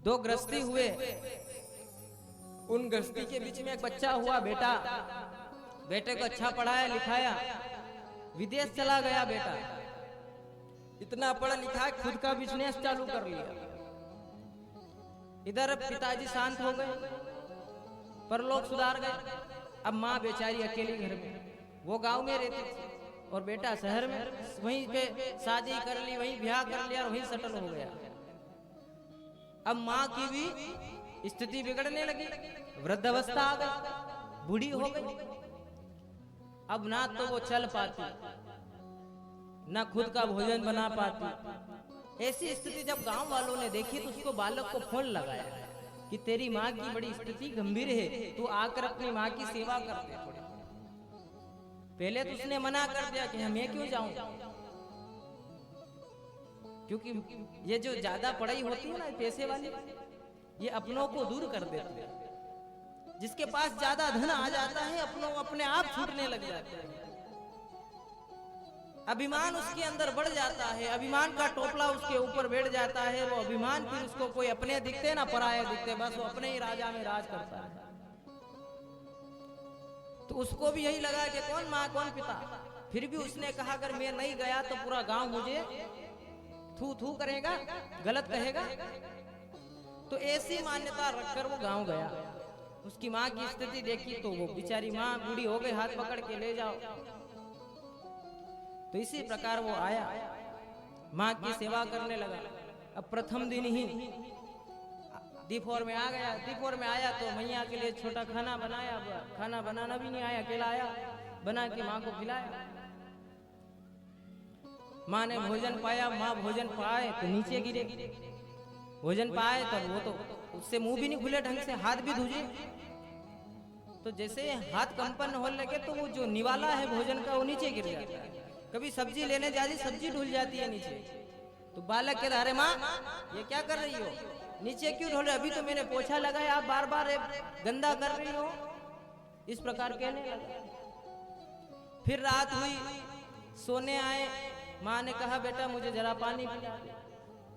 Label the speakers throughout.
Speaker 1: दो गृहस्थी हुए, उन गृहस्थी के बीच में एक बच्चा हुआ, बेटा। बेटे को अच्छा पढ़ाया लिखाया, विदेश चला गया बेटा। इतना पढ़ा लिखा खुद का बिजनेस चालू कर लिया। इधर पिताजी शांत हो गए, परलोक सुधार गए। अब माँ बेचारी अकेली घर में, वो गांव में रहती थी और बेटा शहर में। वहीं पे शादी कर ली, वहीं ब्याह कर लिया और वहीं सेटल हो गया। अब माँ की भी स्थिति बिगड़ने लगी, वृद्धावस्था आ गई, बूढ़ी हो गई। अब ना तो वो चल पाती, ना खुद का भोजन बना पाती। ऐसी स्थिति जब गांव वालों ने देखी तो उसको बालक को फोन लगाया कि तेरी माँ की बड़ी स्थिति गंभीर है, तू आकर अपनी माँ की सेवा कर दे थोड़ी। पहले तो उसने मना कर दिया कि मैं क्यों जाऊं, क्योंकि ये जो ज्यादा पढ़ाई होती है ना पैसे वाली, ये अपनों को दूर कर देती है। जिसके पास ज्यादा धन आ जाता है अपने आप छूटने लग जाते हैं। अभिमान उसके अंदर बढ़ जाता है, अभिमान का टोपला उसके ऊपर बैठ जाता है। वो अभिमान फिर उसको कोई अपने दिखते ना पराये दिखते, बस वो अपने ही राजा में राज करता है। तो उसको भी यही लगा कि कौन माँ कौन पिता। फिर भी उसने कहा अगर मैं नहीं गया तो पूरा गांव मुझे थू थू करेगा, गलत कहेगा। तो ऐसी मान्यता रखकर वो गांव गया। उसकी माँ की स्थिति देखी तो वो बेचारी माँ बूढ़ी हो गई, हाथ पकड़ के ले जाओ। तो इसी प्रकार वो आया, माँ की सेवा करने लगा। अब प्रथम दिन ही दीपोर में आ गया। दीपोर में आया तो मैया के लिए छोटा खाना बनाया। खाना बनाना भी नहीं आया, अकेला आया, बना के माँ को खिलाया। माँ ने भोजन पाया, माँ भोजन पाए तो नीचे गिरे। भोजन पाए तब वो तो उससे मुंह भी नहीं खुले ढंग से, हाथ भी धुजे। तो जैसे हाथ कंपन होने लगे तो वो जो निवाला है भोजन का वो नीचे गिर जाता है। कभी सब्जी लेने जाती, सब्जी ढुल जाती है नीचे। तो बालक कहता अरे माँ ये क्या कर रही हो, नीचे क्यों ढोल रहे, अभी तो मैंने पोछा लगाया, आप बार बार गंदा कर रही हो। इस प्रकार कहने लगा। फिर रात हुई, सोने आए। माँ ने कहा बेटा मुझे जरा पानी पिला।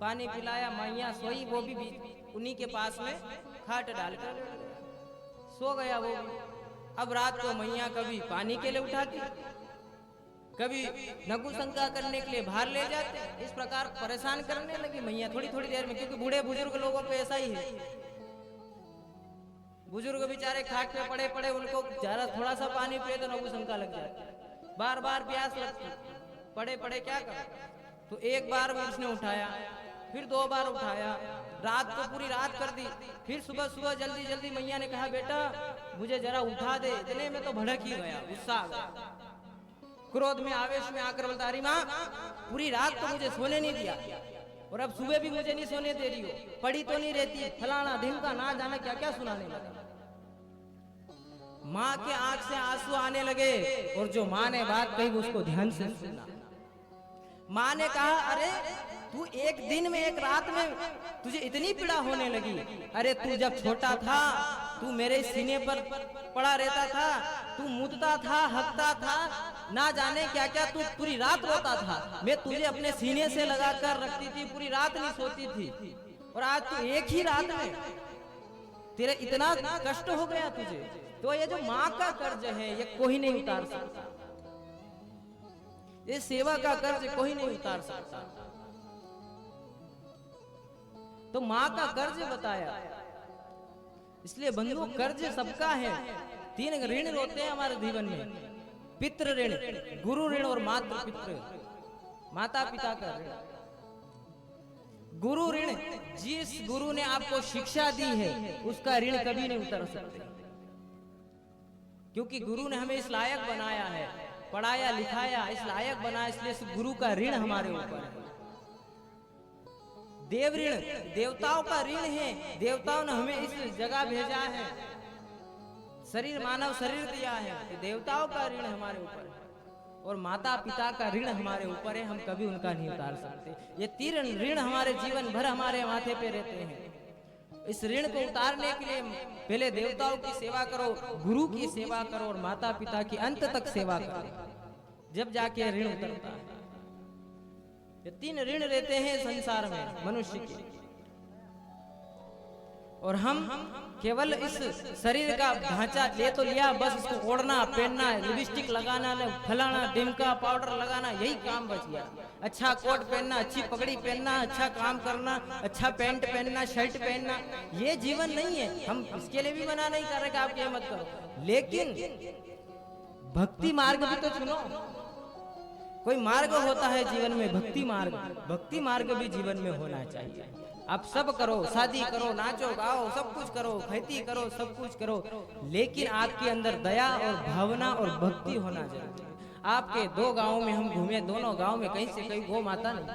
Speaker 1: पानी पिलाया, मैया सोई, वो भी उन्हीं के पास में खाट डालकर सो गया वो भी। अब रात को मैया कभी पानी के लिए उठाती, कभी नगुशंका करने के लिए बाहर ले जाते। इस प्रकार परेशान करने लगी मैया थोड़ी थोड़ी देर में। क्योंकि बूढ़े बुजुर्ग लोगों को ऐसा ही है, बुजुर्ग बेचारे खाट पे पड़े पड़े, उनको जरा थोड़ा सा पानी पिए तो नगुशंका लग जाती, बार बार प्यास लगती, पड़े पड़े क्या कर। तो एक बार उसने उठाया, फिर दो बार उठाया, रात को पूरी रात कर दी। फिर सुबह सुबह जल्दी जल्दी मैया ने कहा बेटा मुझे जरा उठा दे। इतने में तो भड़क ही गया, गुस्सा आ गया, क्रोध में आवेश में आकर बोलता अरे माँ पूरी रात तो मुझे सोने नहीं दिया और अब सुबह भी मुझे नहीं सोने दे रही हो, पड़ी तो नहीं रहती, फलाना दिन का ना जाना क्या क्या सुनाने लगा। माँ के आंख से आंसू आने लगे और जो माँ ने बात कही उसको ध्यान से सुना। माँ ने कहा अरे तू एक दिन में एक रात में तुझे इतनी पीड़ा होने लगी। अरे तू जब छोटा था तू मेरे सीने पर पड़ा रहता था, तू मुदता था, हकता था, ना जाने क्या क्या, तू पूरी रात रोता था। मैं तुझे अपने सीने से लगा कर रखती थी, पूरी रात नहीं सोती थी। और आज तू एक ही रात में तेरे इतना कष्ट हो गया तुझे। तो ये जो माँ का कर्ज है ये कोई नहीं उतार सकता, ये सेवा का कर्ज कोई नहीं उतार सकता। तो माँ का कर्ज बताया। इसलिए बंधु कर्ज सबका है। 3 ऋण होते हैं हमारे जीवन में, पितृ ऋण, गुरु ऋण और मातृ पितृ, माता पिता का ऋण। गुरु ऋण, जिस गुरु ने आपको शिक्षा दी है उसका ऋण कभी नहीं उतर सकते, क्योंकि गुरु ने हमें इस लायक बनाया है, पढ़ाया लिखाया, इस लायक बनाया, इसलिए इस गुरु का ऋण हमारे ऊपर है। देव ऋण, देवताओं का ऋण है, देवताओं ने हमें इस जगह भेजा है, शरीर मानव शरीर दिया है, तो देवताओं का ऋण हमारे ऊपर है। और माता पिता का ऋण हमारे ऊपर है, हम कभी उनका नहीं उतार सकते। ये 3 ऋण हमारे जीवन भर हमारे माथे पे रहते हैं। इस ऋण को उतारने के लिए पहले देवताओं की सेवा करो, गुरु की सेवा करो और माता पिता की अंत तक सेवा करो, जब जाके ऋण उतरता है। ये 3 ऋण रहते हैं संसार में मनुष्य के। और हम केवल इस शरीर का ढांचा ले तो लिया, बस इसको ओढ़ना पहनना, लिपस्टिक लगाना, फलाना डिमका पाउडर लगाना, यही काम बच गया। अच्छा कोट पहनना, अच्छी पगड़ी पहनना, अच्छा काम करना, अच्छा पैंट पहनना, शर्ट पहनना, ये जीवन नहीं है। हम इसके लिए भी मना नहीं कर रहे कि आप ये मत करो, लेकिन भक्ति मार्ग भी तो चुनो। कोई मार्ग होता है जीवन में, भक्ति मार्ग, भक्ति मार्ग भी जीवन में होना चाहिए। आप सब करो, शादी करो, नाचो गाओ, सब कुछ करो, खेती करो, सब कुछ करो, लेकिन आपके अंदर दया और भावना और भक्ति होना जरूरी है। आपके 2 गांवों में हम घूमे, दोनों गांव में कहीं से कहीं गौ माता नहीं,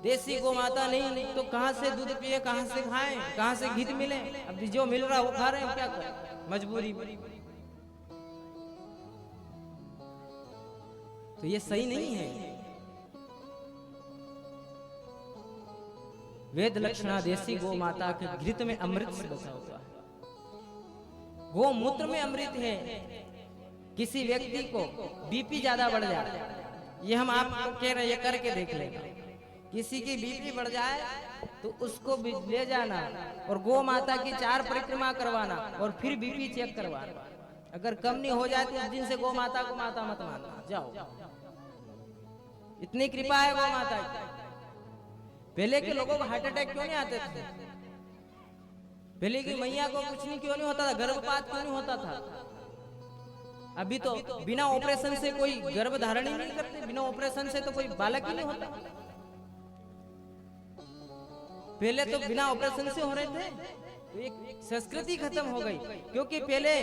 Speaker 1: देसी गौ माता नहीं, तो कहां से दूध पिए, कहां से खाएं, कहां से घी मिले? अब जो मिल रहा वो खा रहे हैं, क्या करें मजबूरी में। तो ये सही नहीं है। वेद लक्षणा देसी गौ माता के घृत में अमृत से बसा हुआ है, गोमूत्र में अमृत है। किसी व्यक्ति को बीपी ज्यादा बढ़ जाए, ये हम आपको कह रहे हैं, ये करके देख लेना। किसी की बीपी बढ़ जाए तो उसको ले जाना और गौ माता की 4 परिक्रमा करवाना और फिर बीपी चेक करवाना। अगर कम नहीं हो जाए तो उस दिन से गौ माता को माता मत मानना, जाओ। इतनी कृपा है गौ माता की। पहले के लोगों को हार्ट अटैक क्यों नहीं आते थे? पहले की मैया को कुछ नहीं क्यों नहीं होता था? गर्भपात क्यों नहीं होता था? अभी तो बिना ऑपरेशन से कोई गर्भ धारण ही नहीं करते, बिना ऑपरेशन से तो कोई बालक ही नहीं होता। पहले तो बिना ऑपरेशन से हो रहे थे, तो एक संस्कृति खत्म हो गई। क्योंकि पहले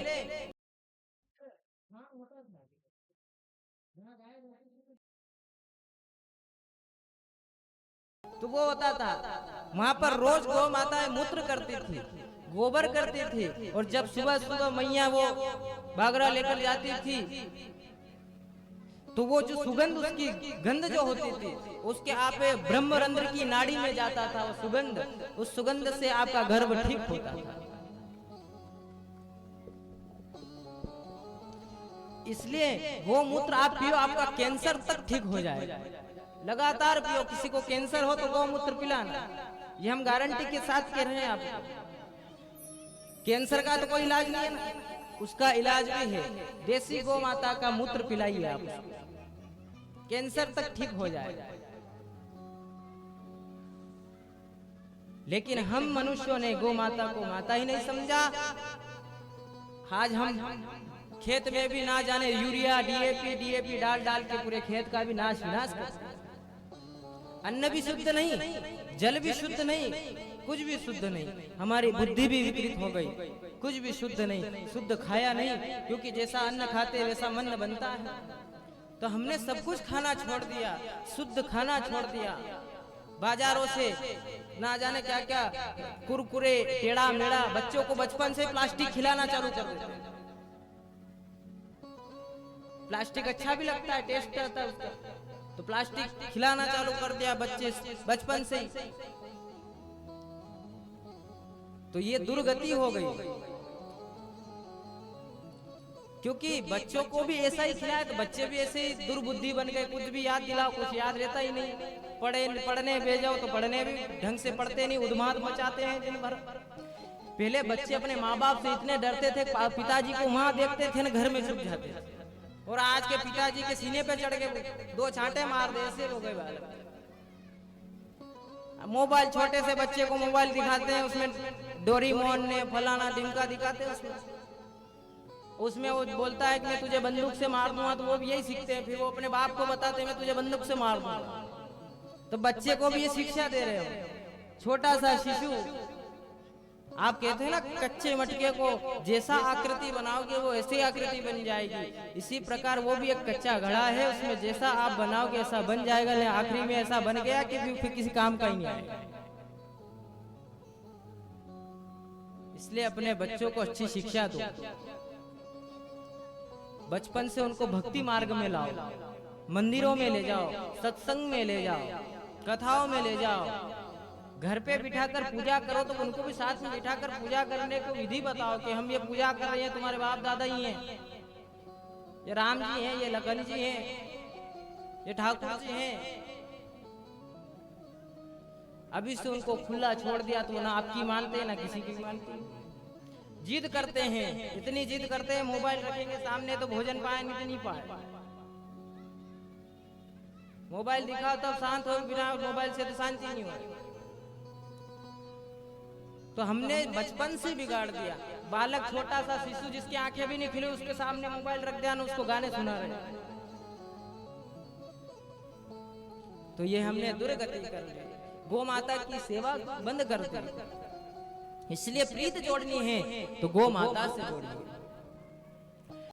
Speaker 1: तो वो होता था, वहां पर रोज गौ माताएं मूत्र करती थी, गोबर करती थी, और जब सुबह सुबह मैया वो बागरा लेकर जाती थी तो वो जो सुगंध, उसकी गंध जो होती थी, उसके आप ब्रह्मरंध्र की नाड़ी में जाता था वो सुगंध, उस सुगंध से आपका गर्भ ठीक होता था। इसलिए वो मूत्र आप पियो, आपका कैंसर तक ठीक हो जाएगा। लगातार पियो, किसी को कैंसर हो तो गौमूत्र पिलाना, ये हम गारंटी के साथ कह रहे हैं आपको। कैंसर का तो कोई इलाज नहीं है ना, उसका इलाज भी है, देसी गौ माता का मूत्र पिलाइए आप, कैंसर तक ठीक हो जाएगा। लेकिन हम मनुष्यों ने गौ माता को माता ही नहीं समझा। आज हम खेत में भी ना जाने यूरिया डीएपी डाल डाल के पूरे खेत का भी नाश विनाश कर, अन्न भी शुद्ध नहीं, जल भी शुद्ध नहीं, कुछ भी शुद्ध नहीं। हमारी बुद्धि भी विपरीत हो गई, कुछ भी शुद्ध नहीं, शुद्ध खाया नहीं, क्योंकि जैसा अन्न खाते वैसा मन बनता है। तो हमने सब कुछ खाना छोड़ दिया, शुद्ध खाना छोड़ दिया। बाजारों से ना जाने क्या क्या कुरकुरे टेढ़ा मेढ़ा, बच्चों को बचपन से प्लास्टिक खिलाना चालू कर देते हैं। प्लास्टिक अच्छा भी लगता है, टेस्ट करता है उसका, तो प्लास्टिक खिलाना चालू कर दिया बच्चे बचपन से ही। तो ये दुर्गति हो गई, क्योंकि बच्चों को भी ऐसा ही खिलाया तो बच्चे भी ऐसे ही दुर्बुद्धि बन गए। कुछ भी याद दिलाओ, कुछ याद रहता ही नहीं। पढ़ने भेजो तो पढ़ने भी ढंग से पढ़ते नहीं, उन्माद मचाते हैं दिन भर। पहले बच्चे अपने माँ बाप से इतने डरते थे, पिताजी को वहां देखते थे ना घर में छुप जाते थे, और आज के पिताजी के सीने पे चढ़ के 2 छांटे मार दे, ऐसे हो गए बालक। मोबाइल, छोटे से बच्चे को मोबाइल दिखाते हैं, उसमें डोरीमोन ने फलाना डिमका दिखाते हैं, उसमें वो बोलता है कि मैं तुझे बंदूक से मार दूंगा, तो वो भी यही सीखते हैं। फिर वो अपने बाप को बताते हैं मैं तुझे बंदूक से मार दूंगा। तो बच्चे को भी ये शिक्षा दे रहे हो। छोटा सा शिशु, आप कहते हैं ना कच्चे मटके को जैसा आकृति बनाओगे वो ऐसी आकृति बन जाएगी, इसी प्रकार वो भी एक कच्चा घड़ा है, उसमें जैसा आप बनाओगे ऐसा बन जाएगा। लेकिन आखिरी में ऐसा बन गया कि फिर किसी काम का ही नहीं आएगा। इसलिए अपने बच्चों को अच्छी शिक्षा दो, बचपन से उनको भक्ति मार्ग में लाओ, मंदिरों में ले जाओ, सत्संग में ले जाओ, कथाओं में ले जाओ। घर पे बिठाकर पूजा करो तो उनको भी साथ में बिठाकर पूजा करने को विधि बताओ कि हम ये पूजा कर रहे हैं, तुम्हारे बाप दादा ही हैं, ये राम जी हैं, ये लखन जी हैं, ये ठाकुर जी हैं। अभी से उनको खुला छोड़ दिया तो ना आपकी मानते ना किसी की मानते। जिद करते हैं, इतनी जिद करते हैं, मोबाइल रखेंगे सामने तो भोजन पाए नहीं पाए। मोबाइल दिखाओ तब शांत हो, बिना मोबाइल से तो शांति नहीं हो। तो हमने बचपन से बिगाड़ दिया। बालक छोटा सा शिशु जिसकी आंखें भी नहीं खुली, उसके सामने मोबाइल रख दिया, उसको गाने सुना रहे। तो ये हमने दुर्गति कर दी। गौ माता की सेवा बंद कर दी। इसलिए प्रीत जोड़नी है तो गौ माता से जोड़िए।